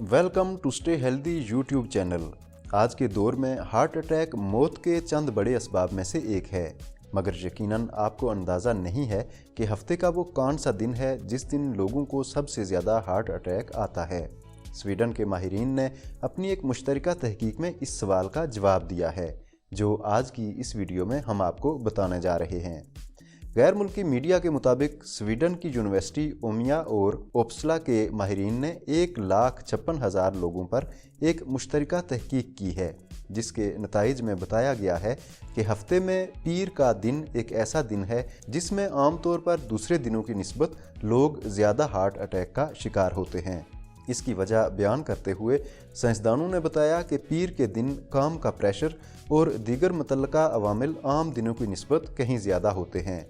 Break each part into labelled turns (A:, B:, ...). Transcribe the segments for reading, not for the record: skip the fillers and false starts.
A: Welcome to Stay Healthy YouTube channel. आज के दौर में हार्ट अटैक मौत के चंद बड़े असबाब में से एक है, मगर यकीनन आपको अंदाज़ा नहीं है कि हफ्ते का वो कौन सा दिन है जिस दिन लोगों को सबसे ज़्यादा हार्ट अटैक आता है। स्वीडन के माहिरीन ने अपनी एक मुश्तरका तहकीक में इस सवाल का जवाब दिया है, जो आज की इस वीडियो में हम आपको बताने जा रहे हैं। गैर मुल्की मीडिया के मुताबिक स्वीडन की यूनिवर्सिटी उमिया और ओप्सला के माहिरीन ने 1,56,000 लोगों पर एक मुश्तरका तहकीक की है, जिसके नताइज में बताया गया है कि हफ्ते में पीर का दिन एक ऐसा दिन है जिसमें आमतौर पर दूसरे दिनों की निस्बत लोग ज़्यादा हार्ट अटैक का शिकार होते हैं। इसकी वजह बयान करते हुए साइंसदानों ने बताया कि पीर के दिन काम का प्रेशर और दीगर मुतल्लका अवामिल आम दिनों की निस्बत कहीं ज़्यादा होते हैं।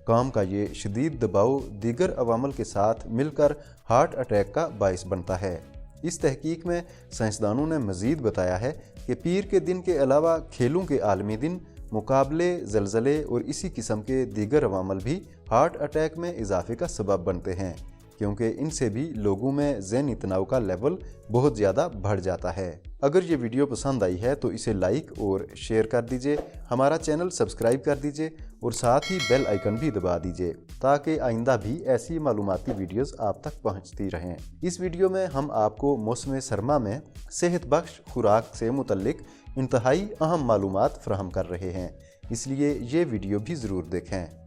A: काम का ये शदीद दबाव दीगर अवामल के साथ मिलकर हार्ट अटैक का बाइस बनता है। इस तहकीक में साइंसदानों ने मज़ीद बताया है कि पीर के दिन के अलावा खेलों के आलमी दिन, मुकाबले, ज़लज़ले और इसी किस्म के दीगर अवामल भी हार्ट अटैक में इजाफे का सबब बनते हैं, क्योंकि इनसे भी लोगों में ज़हनी तनाव का लेवल बहुत ज़्यादा बढ़ जाता है। अगर ये वीडियो पसंद आई है तो इसे लाइक और शेयर कर दीजिए, हमारा चैनल सब्सक्राइब कर दीजिए और साथ ही बेल आइकन भी दबा दीजिए ताकि आइंदा भी ऐसी मालूमाती वीडियोस आप तक पहुंचती रहें। इस वीडियो में हम आपको मौसम सरमा में सेहत बख्श खुराक से मुतल्लिक इंतहाई अहम मालूमात फराहम कर रहे हैं, इसलिए ये वीडियो भी ज़रूर देखें।